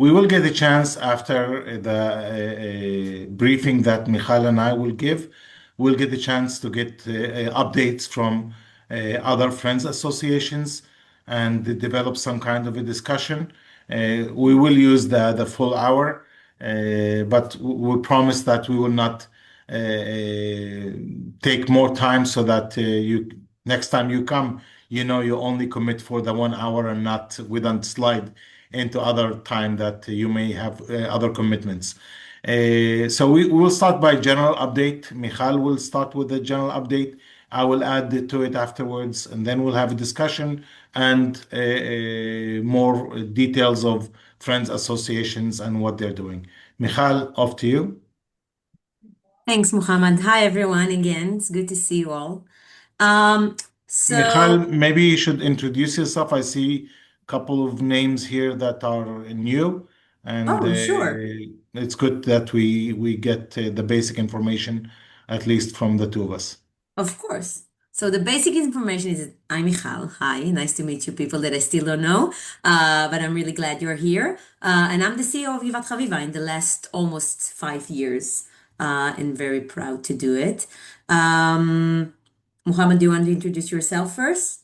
We will get a chance after the briefing that Michal and I will give. We'll get a chance to get updates from other friends associations and develop some kind of a discussion. We will use the full hour, but we promise that we will not take more time so that you next time you come, you only commit for the 1 hour and not we don't slide into other time that you may have other commitments. So we will start by general update. Michal will start with the general update. I will add to it afterwards, and then we'll have a discussion and more details of friends associations and what they're doing. Michal, off to you. Thanks, Muhammad. Hi, everyone. Again, it's good to see you all. Um, Michal, so, maybe you should introduce yourself. I see a couple of names here that are new, and oh, sure. it's good that we get the basic information, at least from the two of us. Of course. So the basic information is that I'm Michal. Hi, nice to meet you, people that I still don't know, but I'm really glad you're here. And I'm the CEO of Givat Haviva in the last almost 5 years, and very proud to do it. Muhammad, do you want to introduce yourself first?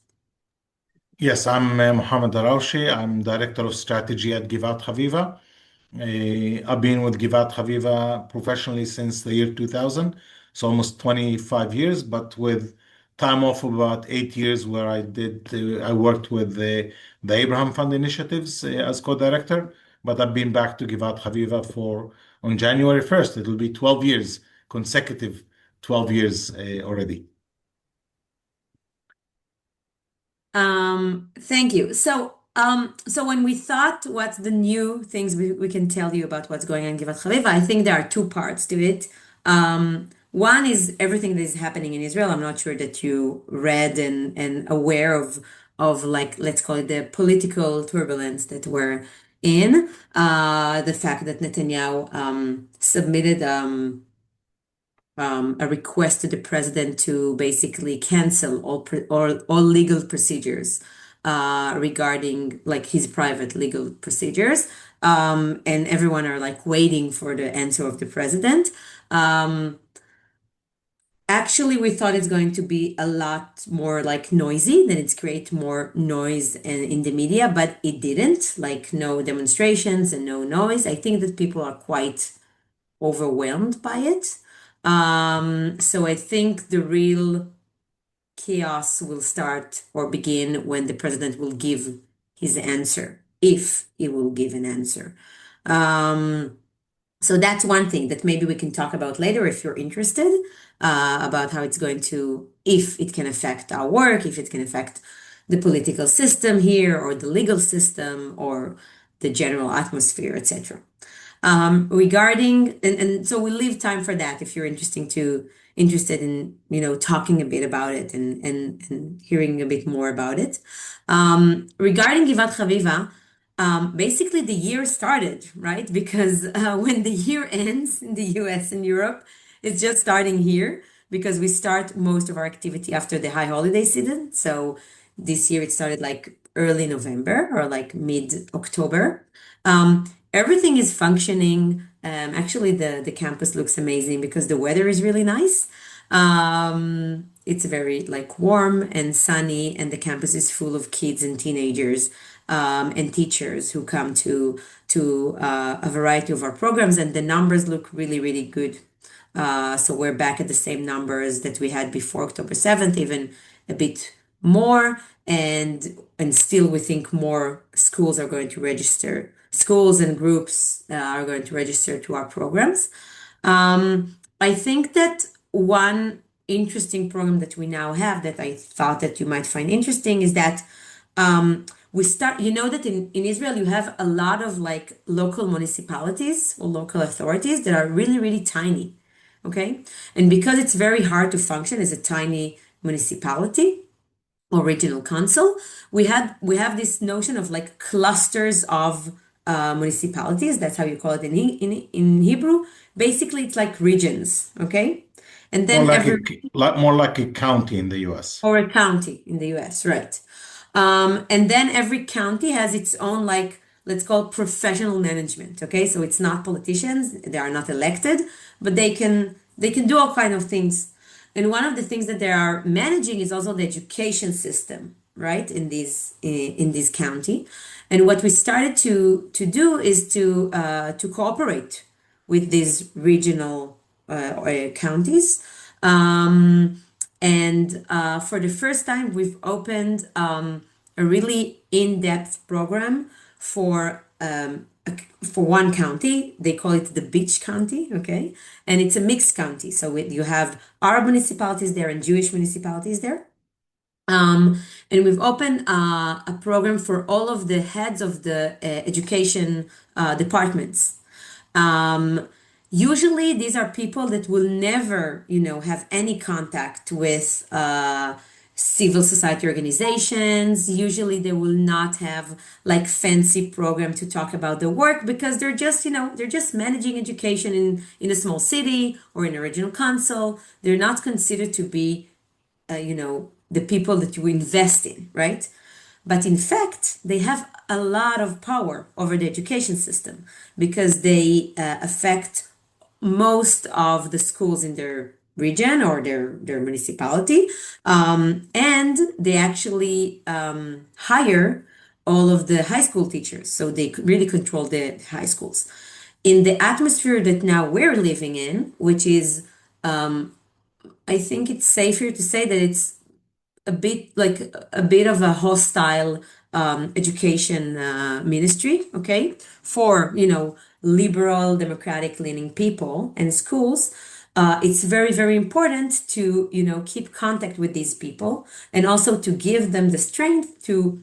Yes, I'm Mohammed Darawshi. I'm Director of Strategy at Givat Haviva. I've been with Givat Haviva professionally since the year 2000, so almost 25 years, but with time off of about 8 years where I worked with the Abraham Fund initiatives as co-director, but I've been back to Givat Haviva on January 1st. It'll be 12 years, consecutive 12 years already. Thank you. So when we thought what's the new things we can tell you about what's going on in Givat Haviva, I think there are two parts to it. One is everything that is happening in Israel. I'm not sure that you read and aware of like let's call it the political turbulence that we're in. The fact that Netanyahu submitted a request to the president to basically cancel all legal procedures regarding like his private legal procedures. And everyone are like waiting for the answer of the president. Um, Actually, we thought it's going to be a lot more like noisy, that it's create more noise in the media, but it didn't. Like no demonstrations and no noise. I think that people are quite overwhelmed by it. So I think the real chaos will start or begin when the president will give his answer, if he will give an answer. Um, so that's one thing that maybe we can talk about later if you're interested, about how it's going to, if it can affect our work, if it can affect the political system here or the legal system or the general atmosphere, etc. Regarding and so we leave time for that if you're interested in talking a bit about it and hearing a bit more about it. Regarding Givat Haviva, basically the year started, right? Because when the year ends in the US and Europe, it's just starting here because we start most of our activity after the high holiday season. So this year it started like early November or like mid-October. Everything is functioning. Actually, the campus looks amazing because the weather is really nice. It's very like warm and sunny, and the campus is full of kids and teenagers and teachers who come to a variety of our programs, and the numbers look really, really good. So we're back at the same numbers that we had before October 7th, even a bit more, and still we think more schools are going to register. Schools and groups are going to register to our programs. I think that one interesting program that we now have that I thought that you might find interesting is that we start, you know that in Israel you have a lot of like local municipalities or local authorities that are really, really tiny. Okay. And because it's very hard to function as a tiny municipality or regional council, we have this notion of like clusters of municipalities. That's how you call it in Hebrew. Basically, it's like regions. Okay. And More then like every more like a county in the U.S. or a county in the US, right? And then every county has its own like let's call professional management. Okay, so it's not politicians; they are not elected, but they can do all kind of things. And one of the things that they are managing is also the education system, right? In this county, and what we started to do is to cooperate with these regional counties. And for the first time, we've opened a really in-depth program for for one county. They call it the Beach County, okay? And it's a mixed county. So you have Arab municipalities there and Jewish municipalities there. And we've opened a program for all of the heads of the education departments. Um, Usually, these are people that will never, have any contact with civil society organizations. Usually, they will not have like fancy program to talk about their work because they're just managing education in a small city or in a regional council. They're not considered to be the people that you invest in, right? But in fact, they have a lot of power over the education system because they affect most of the schools in their region or their municipality. And they actually hire all of the high school teachers. So they really control the high schools. In the atmosphere that now we're living in, which is, I think it's safer to say that it's a bit of a hostile education ministry, okay, for liberal, democratic leaning people and schools. It's very, very important to keep contact with these people and also to give them the strength to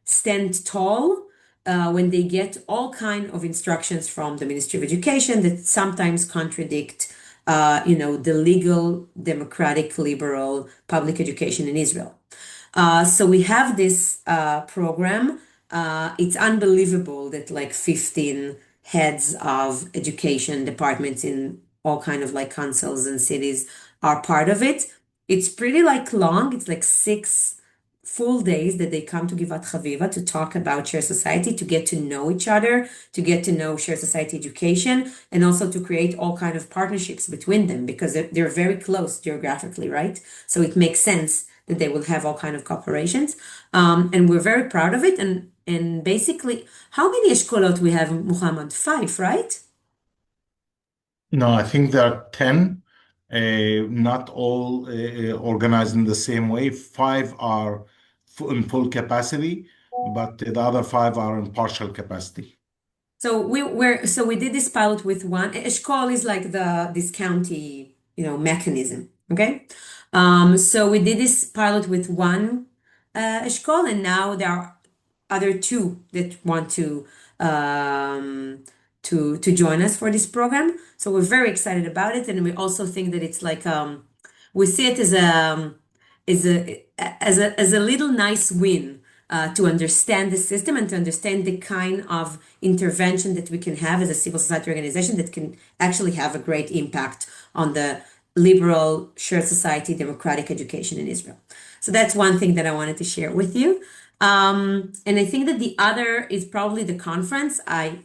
stand tall when they get all kind of instructions from the Ministry of Education that sometimes contradict the legal, democratic, liberal public education in Israel. So we have this program. It's unbelievable that like 15 heads of education departments in all kind of like councils and cities are part of it. It's pretty like long. It's like 6 full days that they come to Givat Haviva to talk about Share Society, to get to know each other, to get to know Share Society education, and also to create all kind of partnerships between them because they're very close geographically, right? So it makes sense that they will have all kind of cooperations. And we're very proud of it. And basically, how many eshkolot we have, Muhammad? 5, right? No, I think there are 10, not all organized in the same way. Five are in full capacity, but the other five are in partial capacity. So we did this pilot with one. Eshkol is like this county, mechanism. Okay. So we did this pilot with one Eshkol, and now there are other two that want to join us for this program. So we're very excited about it, and we also think that it's like we see it as a little nice win to understand the system and to understand the kind of intervention that we can have as a civil society organization that can actually have a great impact on the liberal, shared society, democratic education in Israel. So that's one thing that I wanted to share with you. And I think that the other is probably the conference. I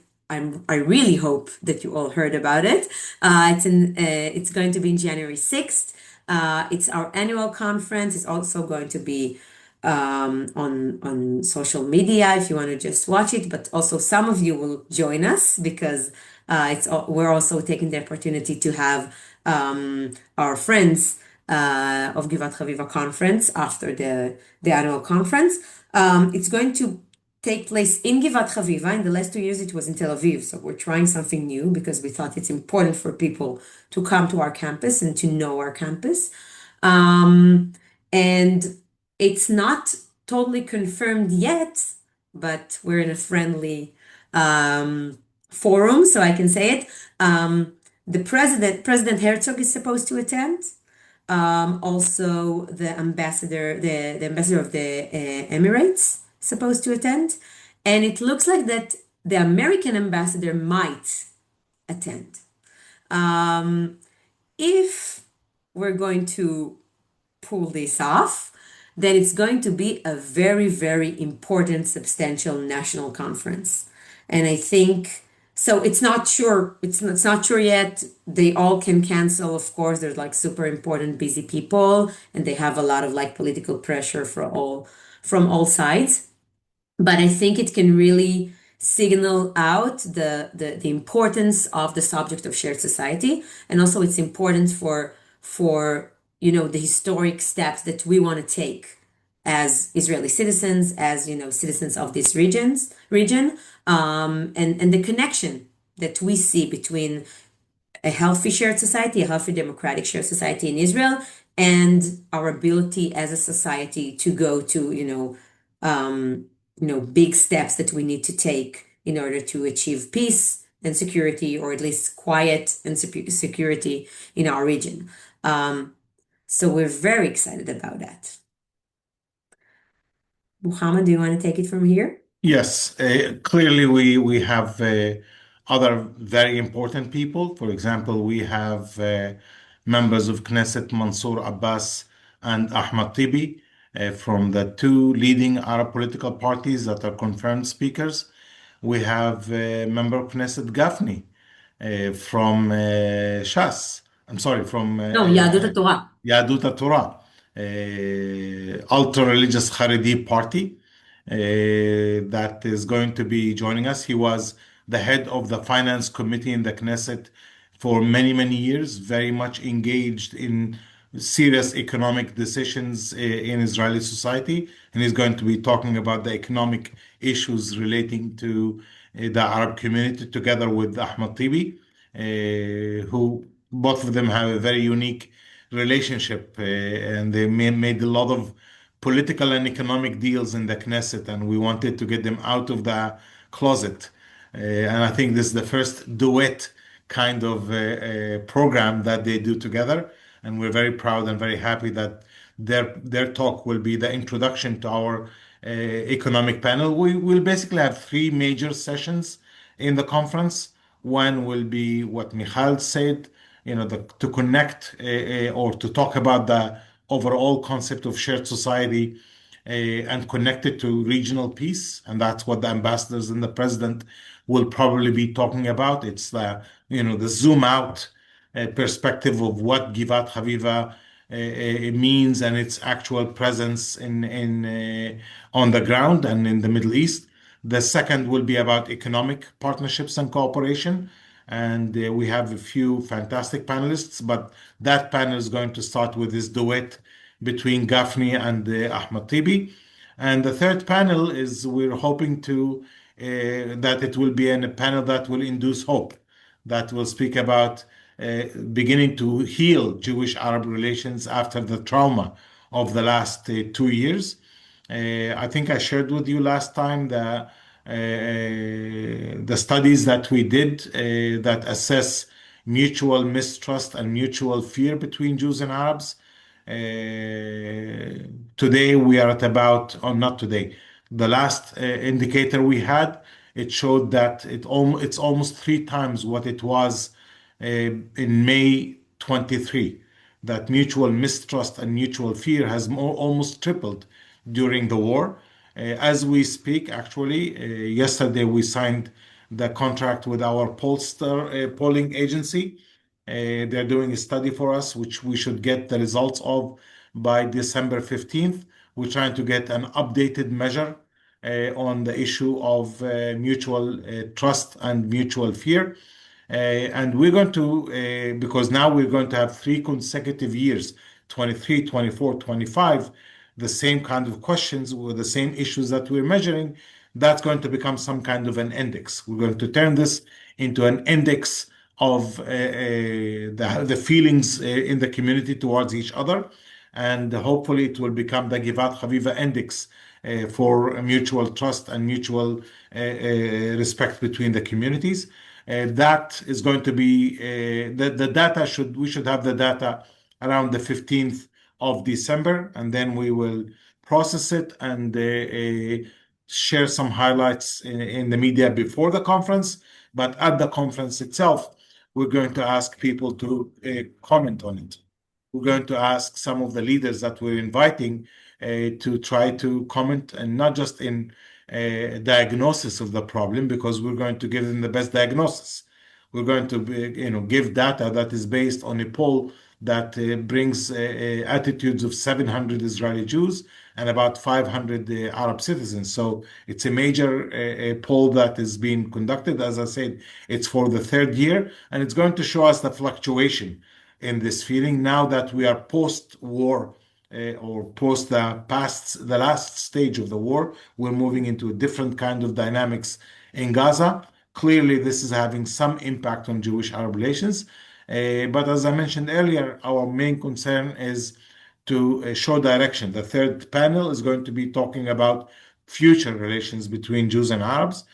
really hope that you all heard about it. It's going to be in January 6th. It's our annual conference. It's also going to be on social media if you want to just watch it. But also some of you will join us because we're also taking the opportunity to have our friends of Givat Haviva conference after the annual conference. It's going to take place in Givat Haviva. In the last 2 years, it was in Tel Aviv. So we're trying something new because we thought it's important for people to come to our campus and to know our campus. And it's not totally confirmed yet, but we're in a friendly forum, so I can say it. President Herzog is supposed to attend. Also, the ambassador of the Emirates is supposed to attend, and it looks like that the American ambassador might attend. If we're going to pull this off, then it's going to be a very, very important, substantial national conference. And I think so. It's not sure. It's not sure yet. They all can cancel. Of course, there's like super important, busy people, and they have a lot of like political pressure from all sides. But I think it can really signal out the importance of the subject of shared society, and also it's important for the historic steps that we want to take as Israeli citizens, as citizens of this region, and the connection that we see between a healthy shared society, a healthy democratic shared society in Israel, and our ability as a society to go to, big steps that we need to take in order to achieve peace and security, or at least quiet and security in our region. Um, so we're very excited about that. Muhammad, do you want to take it from here? Yes, clearly we have other very important people. For example, we have members of Knesset Mansour Abbas and Ahmad Tibi from the two leading Arab political parties that are confirmed speakers. We have member of Knesset Gafni from Shas. I'm sorry, from No, Yadut Torah. Yadut Torah, ultra-religious Haredi party that is going to be joining us. He was the head of the finance committee in the Knesset for many, many years, very much engaged in serious economic decisions in Israeli society. And he's going to be talking about the economic issues relating to the Arab community together with Ahmad Tibi, who both of them have a very unique relationship, and they made a lot of political and economic deals in the Knesset, and we wanted to get them out of the closet. And I think this is the first duet kind of program that they do together, and we're very proud and very happy that their talk will be the introduction to our economic panel. We will basically have three major sessions in the conference. One will be what Michal said, to connect or to talk about the overall concept of shared society and connect it to regional peace. And that's what the ambassadors and the president will probably be talking about. It's the zoom out perspective of what Givat Haviva means and its actual presence in on the ground and in the Middle East. The second will be about economic partnerships and cooperation. And we have a few fantastic panelists, but that panel is going to start with this duet between Gafni and Ahmad Tibi. And the third panel is we're hoping to that it will be a panel that will induce hope, that will speak about beginning to heal Jewish-Arab relations after the trauma of the last 2 years. I think I shared with you last time the studies that we did that assess mutual mistrust and mutual fear between Jews and Arabs. Today we are at about, or not today, the last indicator we had, it showed that it's almost three times what it was in May 23. That mutual mistrust and mutual fear has almost tripled during the war. As we speak, actually, yesterday we signed the contract with our polling agency. They're doing a study for us, which we should get the results of by December 15th. We're trying to get an updated measure on the issue of mutual trust and mutual fear. And we're going to, because now we're going to have 3 consecutive years, 23, 24, 25, the same kind of questions with the same issues that we're measuring. That's going to become some kind of an index. We're going to turn this into an index of the feelings in the community towards each other. And hopefully it will become the Givat Haviva index for mutual trust and mutual respect between the communities. That is going to be the data we should have the data around the 15th of December, and then we will process it and share some highlights in the media before the conference. But at the conference itself, we're going to ask people to comment on it. We're going to ask some of the leaders that we're inviting to try to comment, and not just in diagnosis of the problem because we're going to give them the best diagnosis. We're going to give data that is based on a poll that brings attitudes of 700 Israeli Jews and about 500 Arab citizens. So it's a major poll that is being conducted. As I said, it's for the third year, and it's going to show us the fluctuation in this feeling now that we are post-war or post the last stage of the war. We're moving into a different kind of dynamics in Gaza. Clearly, this is having some impact on Jewish-Arab relations. But as I mentioned earlier, our main concern is to show direction. The third panel is going to be talking about future relations between Jews and Arabs,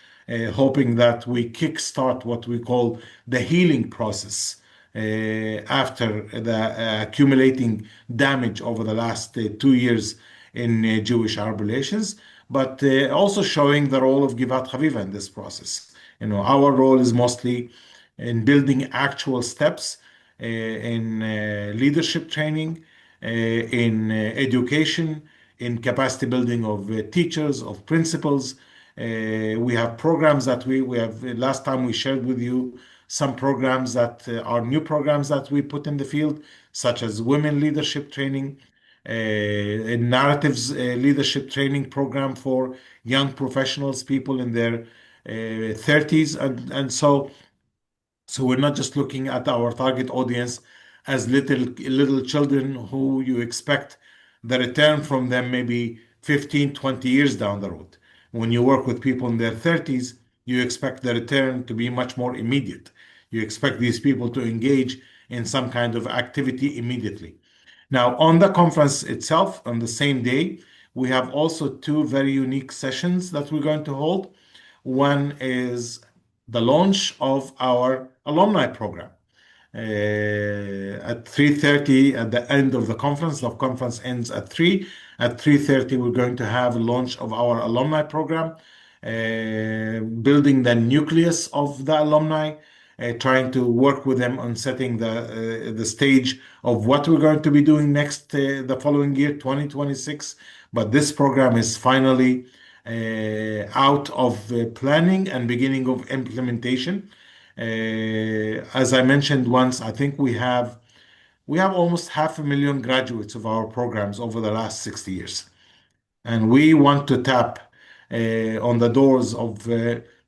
hoping that we kickstart what we call the healing process after the accumulating damage over the last 2 years in Jewish-Arab relations, but also showing the role of Givat Haviva in this process. Our role is mostly in building actual steps in leadership training, in education, in capacity building of teachers, of principals. We have programs that we have. Last time we shared with you some programs that are new programs that we put in the field, such as women leadership training, a narratives leadership training program for young professionals, people in their 30s, so we're not just looking at our target audience as little children who you expect the return from them maybe 15, 20 years down the road. When you work with people in their 30s, you expect the return to be much more immediate. You expect these people to engage in some kind of activity immediately. Now, on the conference itself, on the same day, we have also two very unique sessions that we're going to hold. One is the launch of our alumni program at 3:30 at the end of the conference. The conference ends at 3. At 3:30, we're going to have a launch of our alumni program, building the nucleus of the alumni, trying to work with them on setting the stage of what we're going to be doing next the following year, 2026. But this program is finally out of planning and beginning of implementation. As I mentioned once, I think we have almost 500,000 graduates of our programs over the last 60 years. And we want to tap on the doors of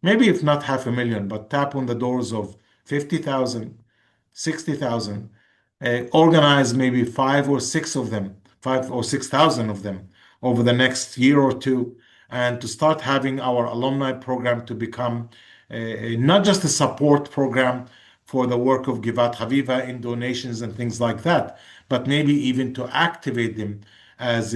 maybe if not 500,000, but tap on the doors of 50,000, 60,000, organize maybe five or 6,000 of them over the next year or two, and to start having our alumni program to become not just a support program for the work of Givat Haviva in donations and things like that, but maybe even to activate them as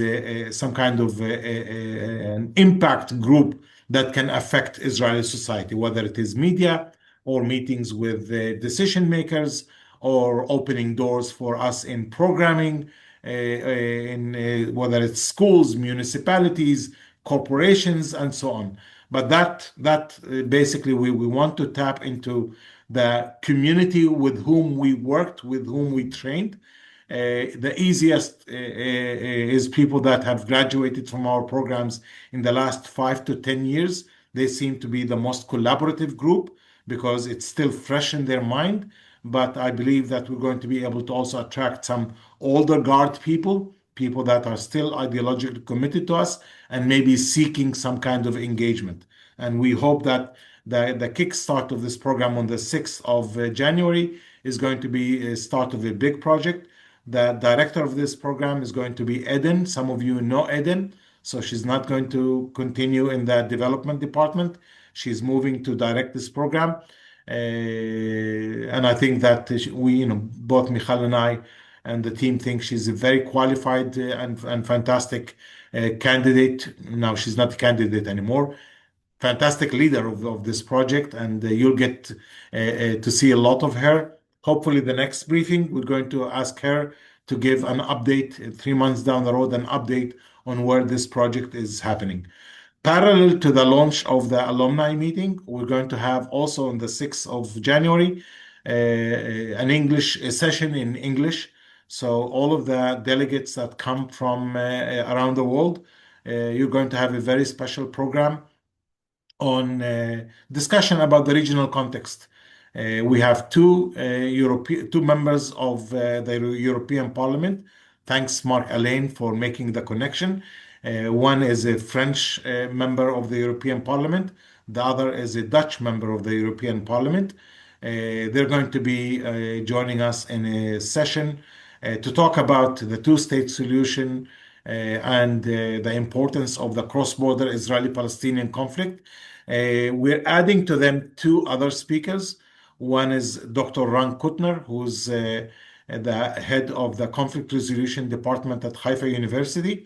some kind of an impact group that can affect Israeli society, whether it is media or meetings with decision makers or opening doors for us in programming, in whether it's schools, municipalities, corporations, and so on. But that basically we want to tap into the community with whom we worked, with whom we trained. The easiest is people that have graduated from our programs in the last 5 to 10 years. They seem to be the most collaborative group because it's still fresh in their mind. But I believe that we're going to be able to also attract some older guard people, people that are still ideologically committed to us and maybe seeking some kind of engagement. And we hope that the kickstart of this program on the 6th of January is going to be a start of a big project. The director of this program is going to be Eden. Some of you know Eden, so she's not going to continue in the development department. She's moving to direct this program. And I think that we, both Michal and I and the team think she's a very qualified and fantastic candidate. Now she's not a candidate anymore. Fantastic leader of this project, and you'll get to see a lot of her. Hopefully, the next briefing, we're going to ask her to give an update 3 months down the road, an update on where this project is happening. Parallel to the launch of the alumni meeting, we're going to have also on the 6th of January an English a session in English. So all of the delegates that come from around the world, you're going to have a very special program on discussion about the regional context. We have two members of the European Parliament. Thanks, Mark Alain, for making the connection. One is a French member of the European Parliament. The other is a Dutch member of the European Parliament. They're going to be joining us in a session to talk about the two-state solution and the importance of the cross-border Israeli-Palestinian conflict. We're adding to them two other speakers. One is Dr. Ran Kutner, who's the head of the Conflict Resolution Department at Haifa University,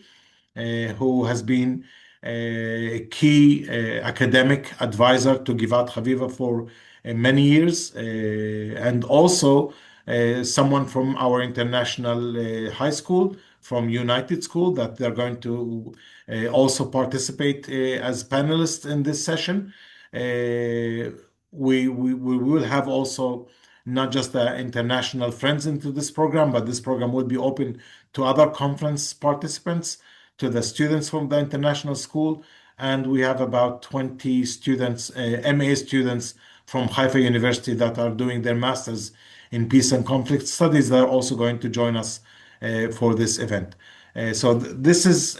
who has been a key academic advisor to Givat Haviva for many years, and also someone from our international high school, from United School, that they're going to also participate as panelists in this session. We will have also not just the international friends into this program, but this program will be open to other conference participants, to the students from the international school, and we have about 20 students, MA students from Haifa University that are doing their masters in peace and conflict studies that are also going to join us for this event. This is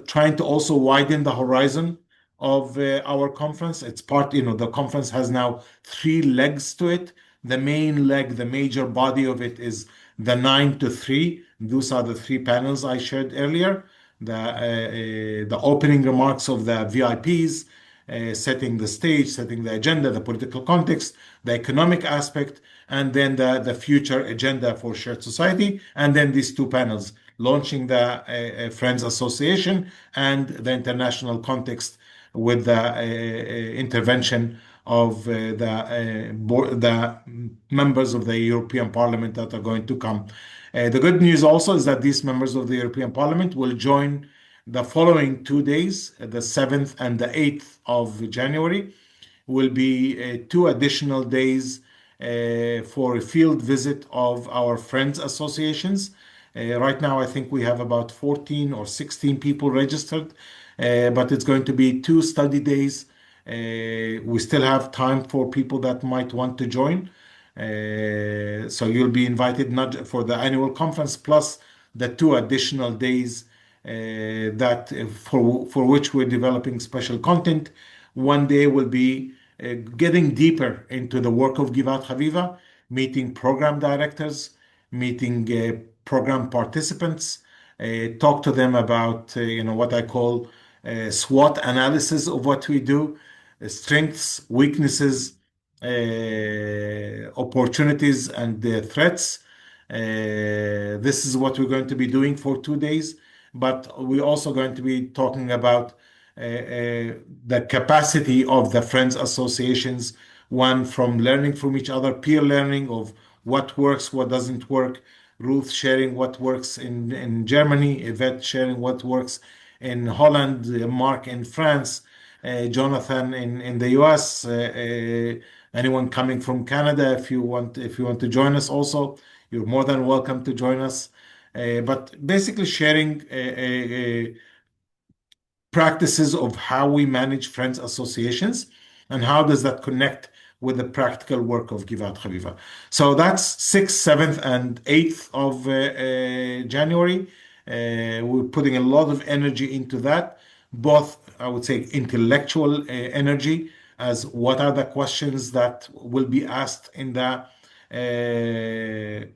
trying to also widen the horizon of our conference. It's part, the conference has now three legs to it. The main leg, the major body of it is the 9 to 3. Those are the three panels I shared earlier. The opening remarks of the VIPs, setting the stage, setting the agenda, the political context, the economic aspect, and then the future agenda for shared society. And then these two panels, launching the Friends Association and the international context with the intervention of the members of the European Parliament that are going to come. The good news also is that these members of the European Parliament will join the following 2 days, the 7th and the 8th of January, will be two additional days for a field visit of our friends associations. Right now, I think we have about 14 or 16 people registered, but it's going to be two study days. We still have time for people that might want to join. So you'll be invited not for the annual conference plus the two additional days that for which we're developing special content. One day will be getting deeper into the work of Givat Haviva, meeting program directors, meeting program participants, talk to them about what I call SWOT analysis of what we do, strengths, weaknesses, opportunities, and threats. This is what we're going to be doing for 2 days, but we're also going to be talking about the capacity of the friends associations, one from learning from each other, peer learning of what works, what doesn't work, Ruth sharing what works in Germany, Yvette sharing what works in Holland, Mark in France, Jonathan in the US, anyone coming from Canada, if you want to join us also, you're more than welcome to join us. But basically sharing practices of how we manage friends associations and how does that connect with the practical work of Givat Haviva. So that's 6th, 7th, and 8th of January. We're putting a lot of energy into that, both, I would say, intellectual energy, as what are the questions that will be asked in the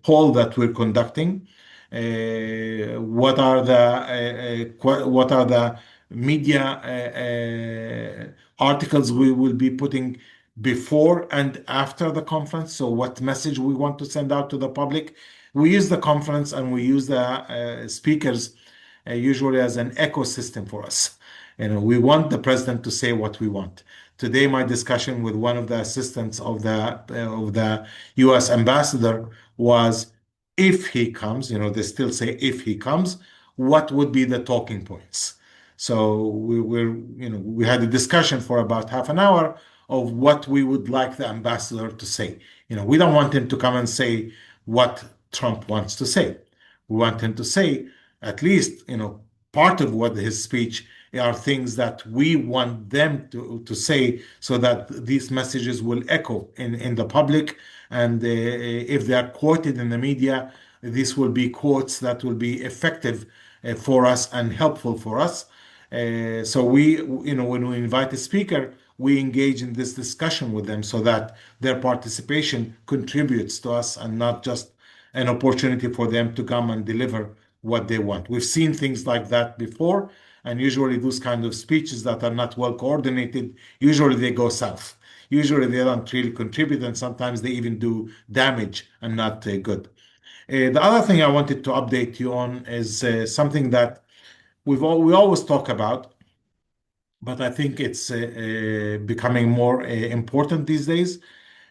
poll that we're conducting. What are the media articles we will be putting before and after the conference? So what message we want to send out to the public? We use the conference and we use the speakers usually as an ecosystem for us. We want the president to say what we want. Today, my discussion with one of the assistants of the U.S. ambassador was, if he comes, they still say if he comes, what would be the talking points? So we had a discussion for about half an hour of what we would like the ambassador to say. We don't want him to come and say what Trump wants to say. We want him to say at least, part of what his speech are things that we want them to say so that these messages will echo in the public. And if they are quoted in the media, these will be quotes that will be effective for us and helpful for us. So when we invite a speaker, we engage in this discussion with them so that their participation contributes to us and not just an opportunity for them to come and deliver what they want. We've seen things like that before, and usually those kind of speeches that are not well coordinated, usually they go south. Usually they don't really contribute, and sometimes they even do damage and not good. The other thing I wanted to update you on is something that we always talk about, but I think it's becoming more important these days.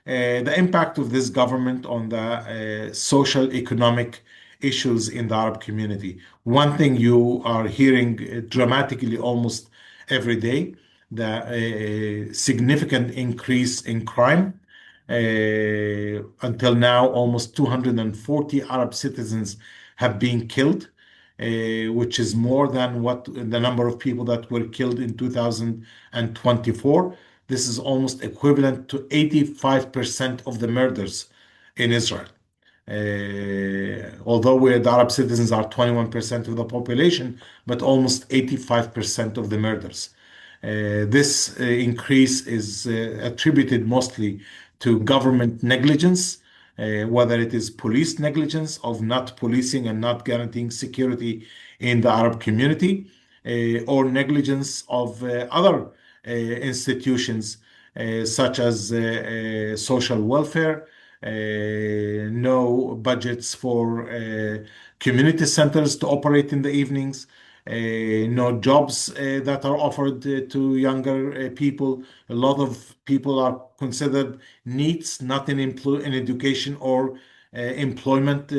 The impact of this government on the social economic issues in the Arab community. One thing you are hearing dramatically almost every day, the significant increase in crime. Until now, almost 240 Arab citizens have been killed, which is more than what the number of people that were killed in 2024. This is almost equivalent to 85% of the murders in Israel. Although the Arab citizens are 21% of the population, but almost 85% of the murders. This increase is attributed mostly to government negligence, whether it is police negligence of not policing and not guaranteeing security in the Arab community, or negligence of other institutions such as social welfare, no budgets for community centers to operate in the evenings, no jobs that are offered to younger people. A lot of people are considered needs, not in education or employment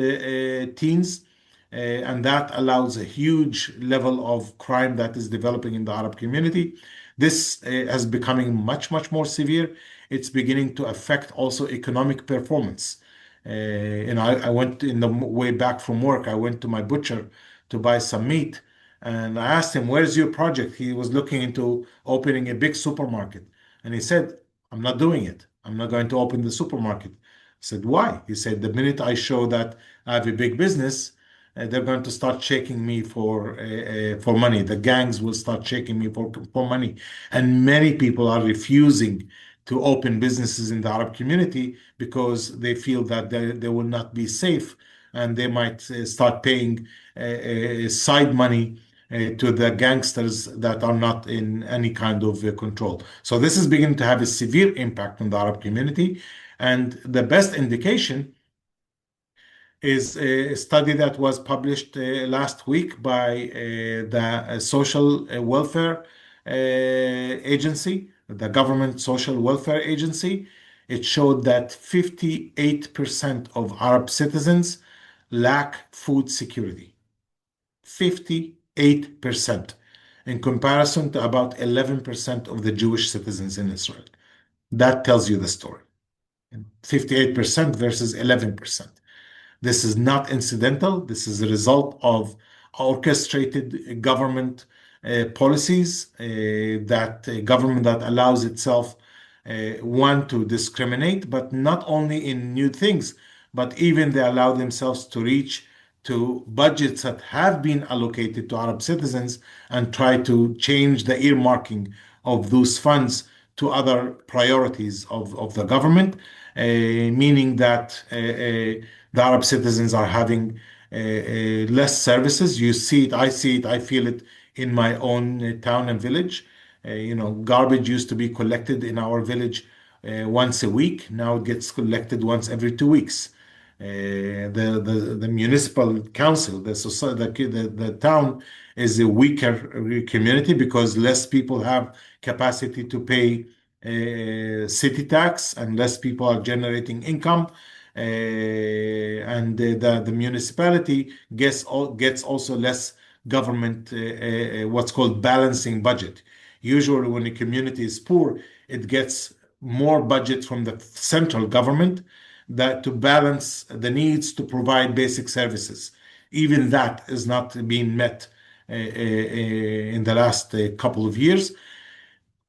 teens. And that allows a huge level of crime that is developing in the Arab community. This is becoming much, much more severe. It's beginning to affect also economic performance. I went in the way back from work, I went to my butcher to buy some meat. And I asked him, "Where's your project?" He was looking into opening a big supermarket. And he said, "I'm not doing it. I'm not going to open the supermarket." I said, "Why?" He said, "The minute I show that I have a big business, they're going to start shaking me for money. The gangs will start shaking me for money." And many people are refusing to open businesses in the Arab community because they feel that they will not be safe, and they might start paying side money to the gangsters that are not in any kind of control. So this is beginning to have a severe impact on the Arab community. And the best indication is a study that was published last week by the social welfare agency, the government social welfare agency. It showed that 58% of Arab citizens lack food security. 58% in comparison to about 11% of the Jewish citizens in Israel. That tells you the story. 58% versus 11%. This is not incidental. This is a result of orchestrated government policies, that government that allows itself, one, to discriminate, but not only in new things, but even they allow themselves to reach to budgets that have been allocated to Arab citizens and try to change the earmarking of those funds to other priorities of the government, meaning that the Arab citizens are having less services. You see it, I see it, I feel it in my own town and village. Garbage used to be collected in our village once a week. Now it gets collected once every 2 weeks. The municipal council, the society, the town is a weaker community because less people have capacity to pay city tax, and less people are generating income. And the municipality gets also less government, what's called balancing budget. Usually, when a community is poor, it gets more budget from the central government that to balance the needs to provide basic services. Even that is not being met in the last couple of years,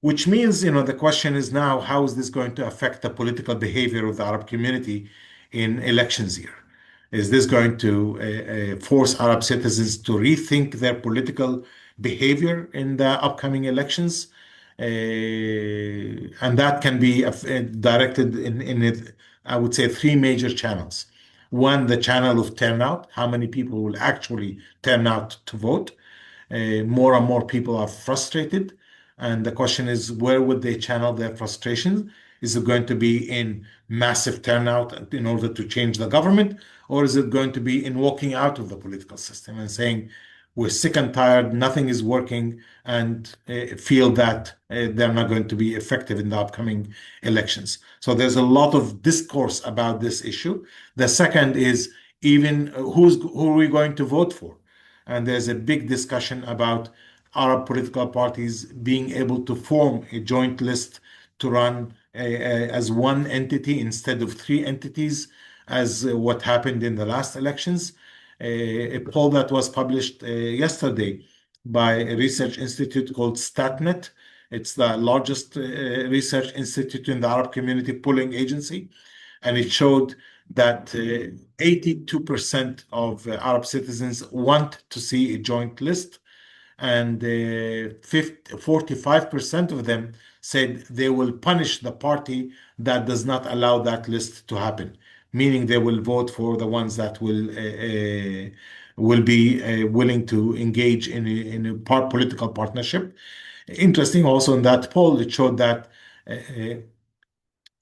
which means, the question is now, how is this going to affect the political behavior of the Arab community in elections here? Is this going to force Arab citizens to rethink their political behavior in the upcoming elections? And that can be directed I would say, three major channels. One, the channel of turnout, how many people will actually turn out to vote. More and more people are frustrated. And the question is, where would they channel their frustration? Is it going to be in massive turnout in order to change the government? Or is it going to be in walking out of the political system and saying, we're sick and tired, nothing is working, and feel that they're not going to be effective in the upcoming elections? So there's a lot of discourse about this issue. The second is even who are we going to vote for? And there's a big discussion about Arab political parties being able to form a joint list to run as one entity instead of three entities, as what happened in the last elections. A poll that was published yesterday by a research institute called StatNet. It's the largest research institute in the Arab community polling agency, and it showed that 82% of Arab citizens want to see a joint list, and 45% of them said they will punish the party that does not allow that list to happen, meaning they will vote for the ones that will be willing to engage in a political partnership. Interesting also in that poll, it showed that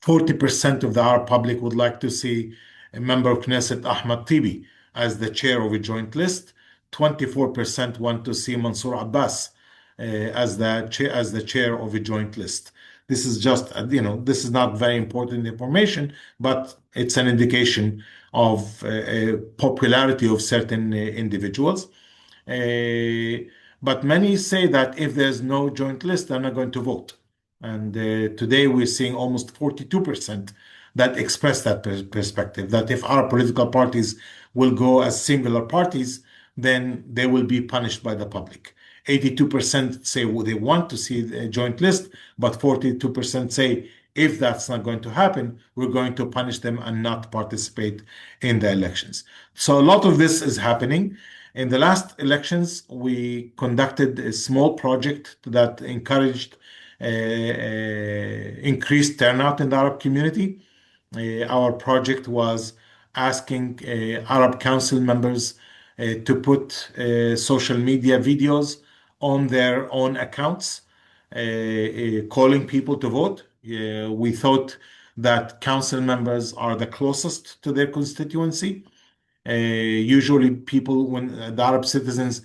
40% of the Arab public would like to see a member of Knesset, Ahmad Tibi, as the chair of a joint list. 24% want to see Mansour Abbas as the chair of a joint list. This is just, this is not very important information, but it's an indication of popularity of certain individuals. But many say that if there's no joint list, they're not going to vote. And today we're seeing almost 42% that express that perspective, that if our political parties will go as singular parties, then they will be punished by the public. 82% say they want to see a joint list, but 42% say if that's not going to happen, we're going to punish them and not participate in the elections. So a lot of this is happening. In the last elections, we conducted a small project that encouraged increased turnout in the Arab community. Our project was asking Arab Council members to put social media videos on their own accounts, calling people to vote. We thought that council members are the closest to their constituency. Usually, people, when the Arab citizens,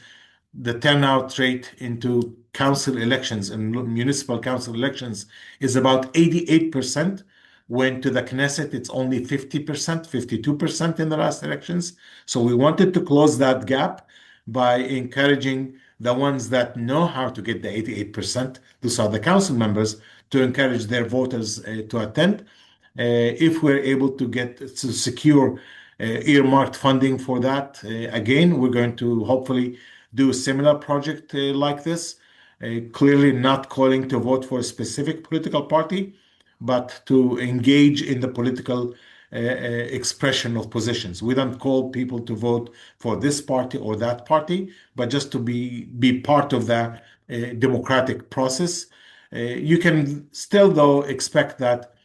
the turnout rate into council elections and municipal council elections is about 88%. When to the Knesset, it's only 50%, 52% in the last elections. So we wanted to close that gap by encouraging the ones that know how to get the 88%, those are the council members, to encourage their voters to attend. If we're able to secure earmarked funding for that, again, we're going to hopefully do a similar project like this. Clearly not calling to vote for a specific political party, but to engage in the political expression of positions. We don't call people to vote for this party or that party, but just to be part of the democratic process. You can still, though, expect that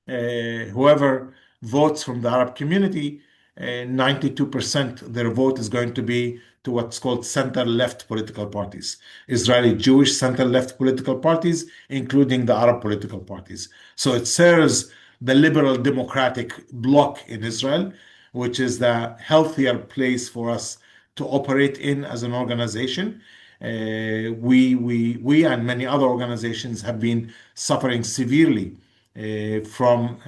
whoever votes from the Arab community, 92% their vote is going to be to what's called center-left political parties, Israeli Jewish center-left political parties, including the Arab political parties. So it serves the liberal democratic bloc in Israel, which is the healthier place for us to operate in as an organization. We and many other organizations have been suffering severely from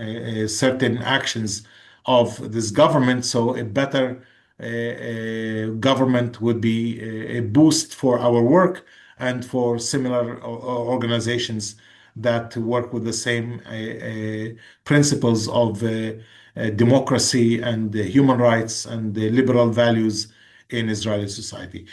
certain actions of this government. So a better government would be a boost for our work and for similar organizations that work with the same principles of democracy and human rights and the liberal values in Israeli society.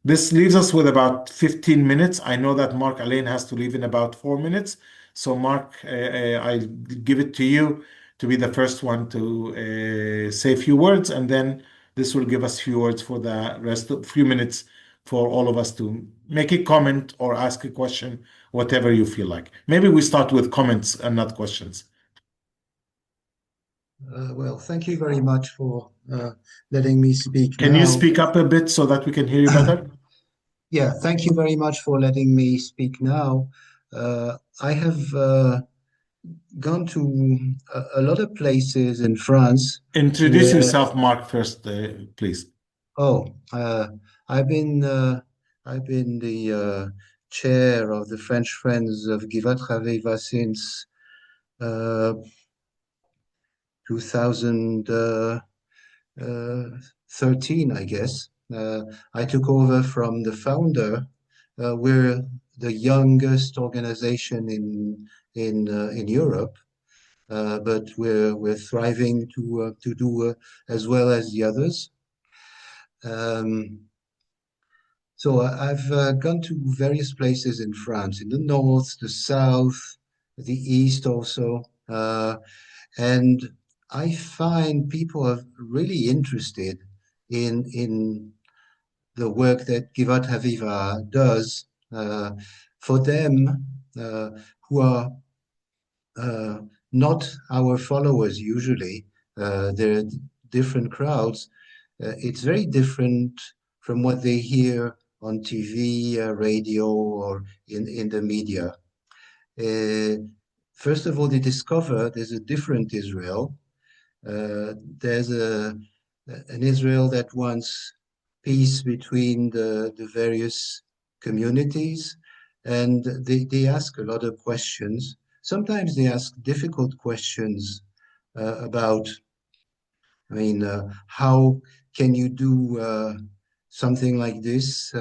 This leaves us with about 15 minutes. I know that Mark Alain has to leave in about 4 minutes. So, Mark, I give it to you to be the first one to say a few words, and then this will give us few words for the rest of few minutes for all of us to make a comment or ask a question, whatever you feel like. Maybe we start with comments and not questions. Well, thank you very much for letting me speak Can you now. speak up a bit so that we can hear you better? Yeah, thank you very much for letting me speak now. I have gone to a lot of places in France Introduce where, yourself, Mark, first, please. oh, I've been I've been the chair of the French Friends of Givat Haviva since uh, 2000. 13, I guess. I took over from the founder. We're the youngest organization in Europe, but we're thriving to do as well as the others. Um, I've gone to various places in France, in the north, the south, the east also. And I find people are really interested in the work that Givat Haviva does. For them, uh, who are uh, not our followers usually, they're different crowds. It's very different from what they hear on TV, radio, or in the media. Uh, First of all, they discover there's a different Israel. There's an Israel that wants peace between the various communities, and they ask a lot of questions. Sometimes they ask difficult questions about, how can you do something like this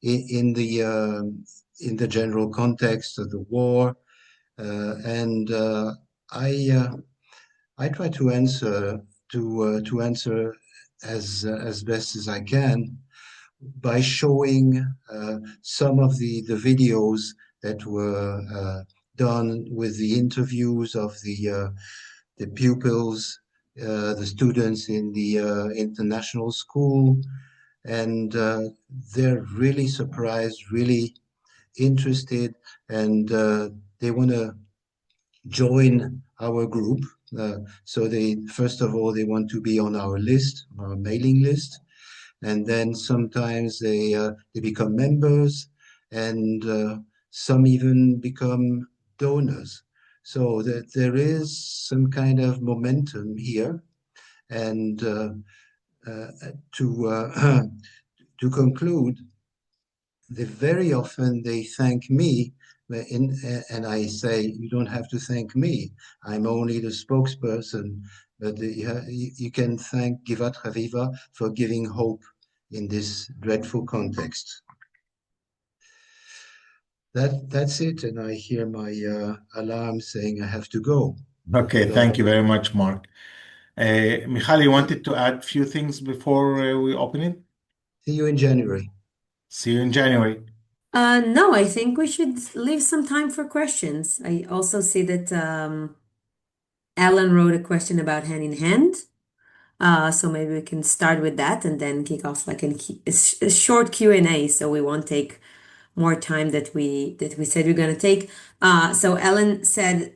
in the general context of the war? And I try to answer as best as I can by showing some of the videos that were done with the interviews of the pupils, the students in the international school, and they're really surprised, really interested, and they want to join our group. So they, first of all, they want to be on our list, our mailing list, and then sometimes they become members, and some even become donors. So that there is some kind of momentum here, and uh, to to conclude, very often they thank me, and I say, you don't have to thank me. I'm only the spokesperson, but you can thank Givat Haviva for giving hope in this dreadful context. That's it, and I hear my alarm saying I have to go. Okay, So thank you very much, Mark. Michal, you wanted to add a few things before we open it? see you in January. See you in January. No, I think we should leave some time for questions. I also see that Alan wrote a question about hand in hand. So maybe we can start with that and then kick off like a short Q&A, so we won't take more time that we said we're going to take. So Ellen said,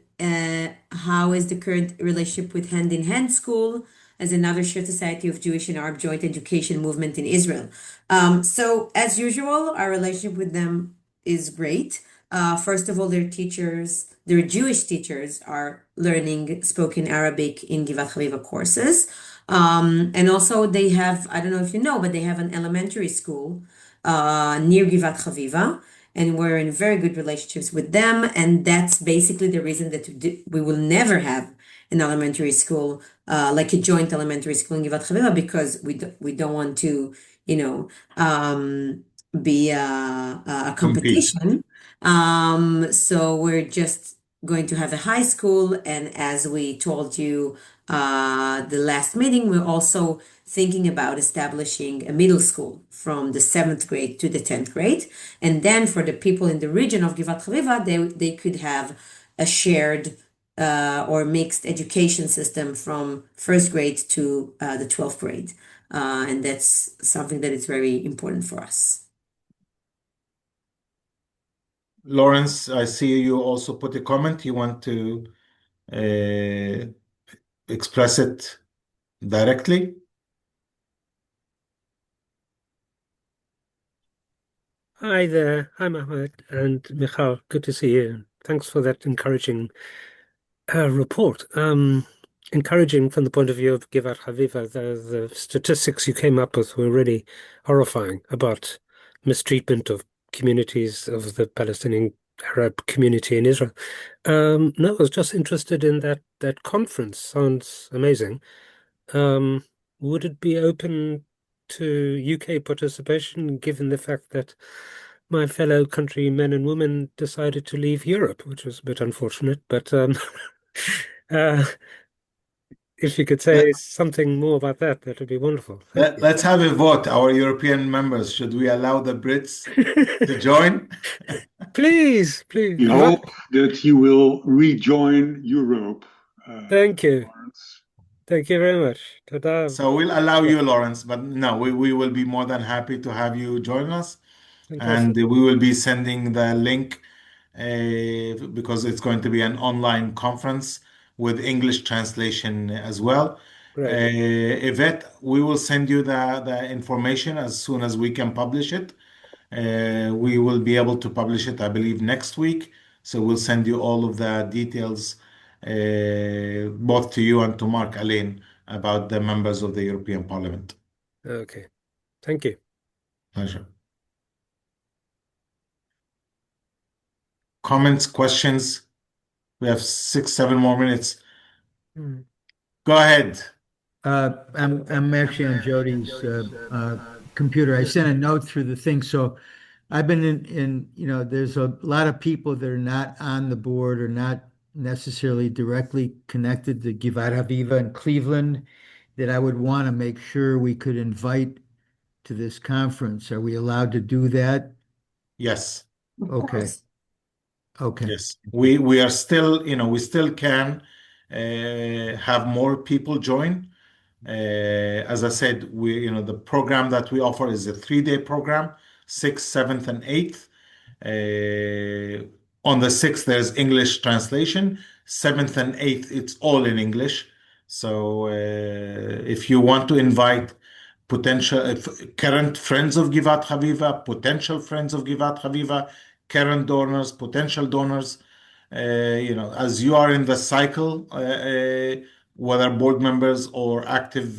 how is the current relationship with Hand in Hand School as another shared society of Jewish and Arab joint education movement in Israel? So as usual, our relationship with them is great. First of all, their Jewish teachers are learning spoken Arabic in Givat Haviva courses. And also they have, I don't know if you know, but they have an elementary school near Givat Haviva, and we're in very good relationships with them. And that's basically the reason that we will never have an elementary school, like a joint elementary school in Givat Haviva, because we don't want to, you know, be a Compete. competition. So we're just going to have a high school, and as we told you The last meeting, we're also thinking about establishing a middle school from the 7th grade to the 10th grade. And then for the people in the region of Givat Haviva, they could have a shared or mixed education system from first grade to the 12th grade. And that's something that is very important for us. Lawrence, I see you also put a comment. You want to uh, express it directly? Hi there. Hi, Mohammed and Michal. Good to see you. Thanks for that encouraging report. Encouraging from the point of view of Givat Haviva. The statistics you came up with were really horrifying about mistreatment of communities of the Palestinian Arab community in Israel. No, I was just interested in that conference. Sounds amazing. Would it be open to UK participation, given the fact that my fellow countrymen and women decided to leave Europe, which was a bit unfortunate, but uh, if you could say something more about that, that would be wonderful. Thank Let's have a vote. Our European members, should we allow the Brits to you. join? Please, please. We hope that you will rejoin Europe, Thank you. Lawrence. Thank you very much. Ta-da. So we'll allow you, Lawrence, but no, we will be more than happy to have you join us. And Fantastic. we will be sending the link because it's going to be an online conference with English translation as well. Great. Yvette, we will send you the information as soon as we can publish it. We will be able to publish it, I believe, next week. So we'll send you all of the details, both to you and to Mark Alain, about the members of the European Parliament. Okay. Thank you. Pleasure. Comments, questions? We have 6, 7 more minutes. Go ahead. I'm actually on Jody's computer. I sent a note through the thing, so I've been there's a lot of people that are not on the board or not necessarily directly connected to Givat Haviva in Cleveland that I would want to make sure we could invite to this conference. Are we allowed to do that? Yes. Okay. Okay. Yes. We are still, we still can have more people join. As I said, the program that we offer is a 3-day program, 6th, 7th, and 8th. On the 6th, there's English translation. 7th and 8th, it's all in English. So if you want to invite current friends of Givat Haviva, potential friends of Givat Haviva, current donors, potential donors, as you are in the cycle, whether board members or active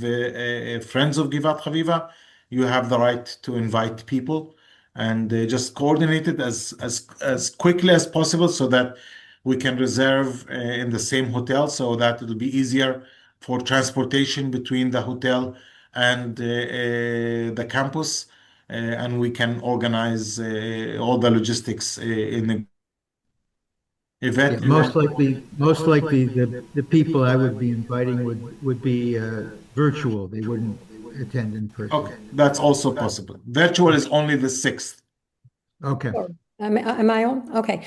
friends of Givat Haviva, you have the right to invite people and just coordinate it as quickly as possible so that we can reserve in the same hotel so that it'll be easier for transportation between the hotel and the campus, and we can organize all the logistics in the Yeah, event. most likely the people I would be inviting would be virtual. They wouldn't attend in person. Okay, that's also possible. Virtual is only the 6th. Okay. Sure. Am I on? Okay.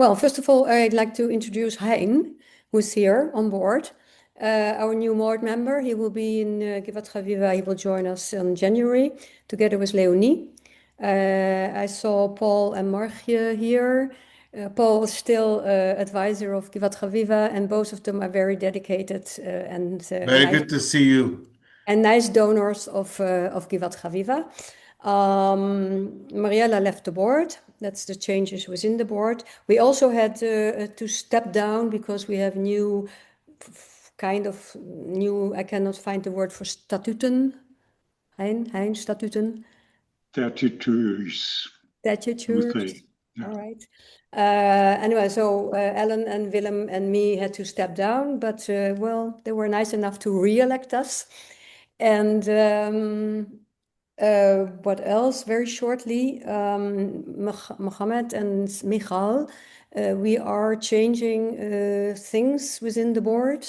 Well, first of all, I'd like to introduce Hein, who's here on board, our new board member. He will be in Givat Haviva. He will join us in January together with Leonie. I saw Paul and Margje here. Paul is still advisor of Givat Haviva, and both of them are very dedicated and Very nice, good to see you. and nice donors of Givat Haviva. Mariella left the board. That's the changes within the board. We also had to step down because we have new, I cannot find the word for statuten. Hein, statuten. Statutories. Statutes. Yeah. All right. Anyway, so Ellen and Willem and me had to step down, but well, they were nice enough to re-elect us. And what else? Very shortly, Mohammed and Michal We are changing things within the board,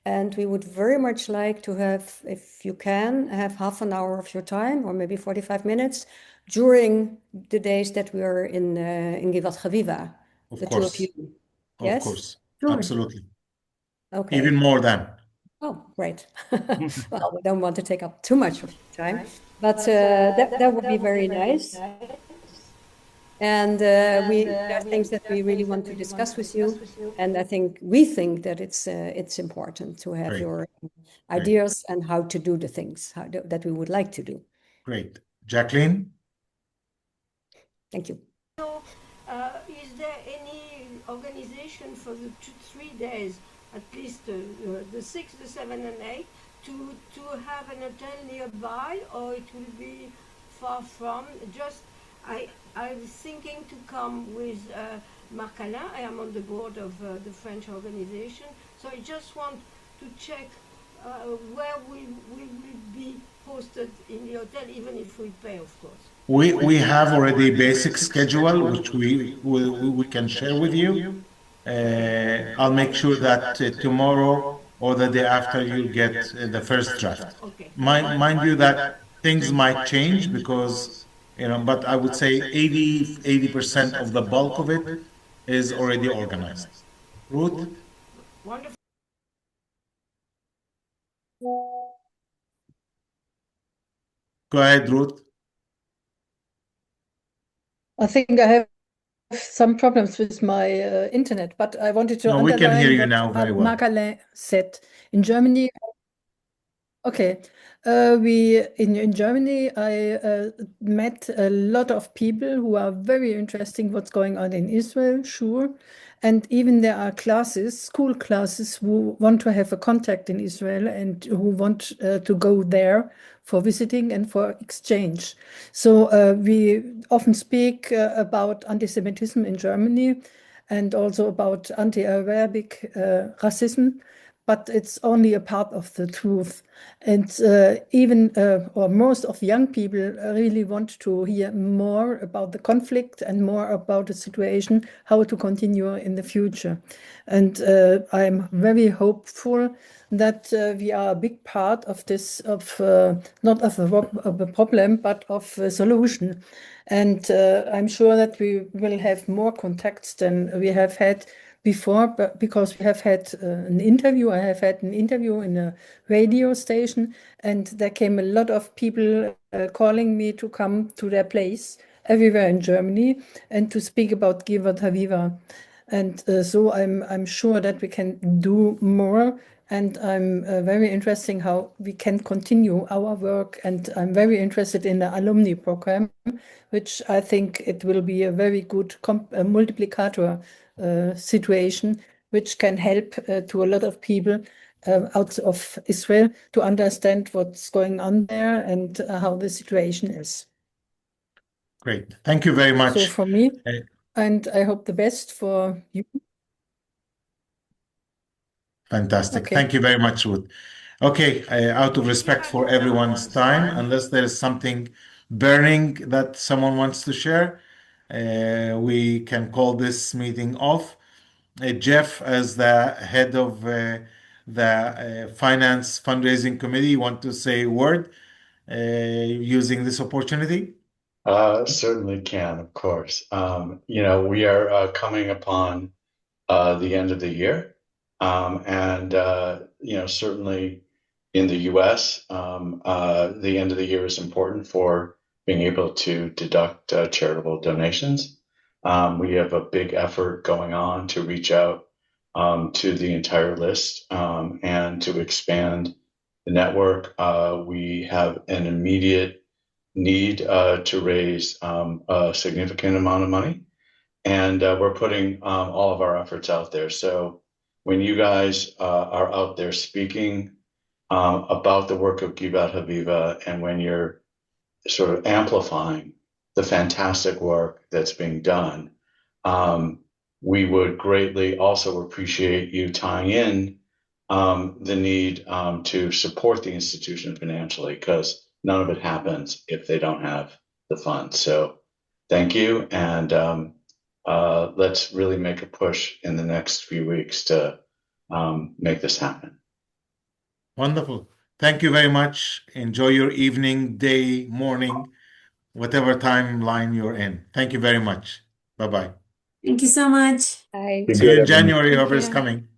and we would very much like to have, if you can, have half an hour of your time, or maybe 45 minutes, during the days that we are in Givat Haviva, Of the two of course. you. Of Yes? course. Sure. Absolutely. Okay. Even more than. Oh, great. Well, we don't want to take up too much of your time, but that would be very nice. And there are things that we really want to discuss with you, and we think that it's important to have Great. your Great. ideas and how to do the things that we would like to do. Great. Jacqueline? Thank you. Is there any organization for the 3 days, at least the 6th, the 7th, and 8th, to have an hotel nearby, or it will be far from? Just I was thinking to come with Marc Alain. I am on the board of the French organization, so I just want to check where we will be posted in the hotel, even if we pay, of course. We have already a basic schedule, which we can share with you. I'll make sure that tomorrow or the day after you get the first draft. Okay. Mind you that things might change because, but I would say 80% of the bulk of it is already organized. Ruth? Wonderful. Go ahead, Ruth. I think I have some problems with my internet, but I wanted to No, we can hear underline you what now very well. Marc Alain said. In Germany, okay, in Germany, I met a lot of people who are very interesting what's going on in Israel, sure. And even there are classes, school classes, who want to have a contact in Israel and who want to go there for visiting and for exchange. So we often speak about anti-Semitism in Germany and also about anti-Arabic racism, but it's only a part of the truth. And or most of young people really want to hear more about the conflict and more about the situation, how to continue in the future. And I'm very hopeful that we are a big part of this, not of a problem, but of a solution. And I'm sure that we will have more contacts than we have had before, but because we have had an interview. I have had an interview in a radio station, and there came a lot of people calling me to come to their place everywhere in Germany and to speak about Givat Haviva. And so I'm sure that we can do more, and I'm very interested how we can continue our work. And I'm very interested in the alumni program, which I think it will be a very good multiplicator situation, which can help to a lot of people out of Israel to understand what's going on there and how the situation is. Great. Thank you very much. So for me, and I hope the best for you. Fantastic. Okay. Thank you very much, Ruth. Okay, out of respect for everyone's time, unless there is something burning that someone wants to share, we can call this meeting off. Jeff, as the head of the Finance Fundraising Committee, you want to say a word using this opportunity? Certainly can, of course. We are coming upon the end of the year. Certainly in the US, the end of the year is important for being able to deduct charitable donations. We have a big effort going on to reach out to the entire list and to expand the network. We have an immediate need to raise a significant amount of money, and we're putting all of our efforts out there. So when you guys are out there speaking about the work of Givat Haviva, and when you're sort of amplifying the fantastic work that's being done, we would greatly also appreciate you tying in the need to support the institution financially, because none of it happens if they don't have the funds. So thank you, and let's really make a push in the next few weeks to make this happen. Wonderful. Thank you very much. Enjoy your evening, day, morning, whatever timeline you're in. Thank you very much. Bye-bye. Thank you so much. Bye. Be See you good, in everyone. January, Take whoever is care. coming.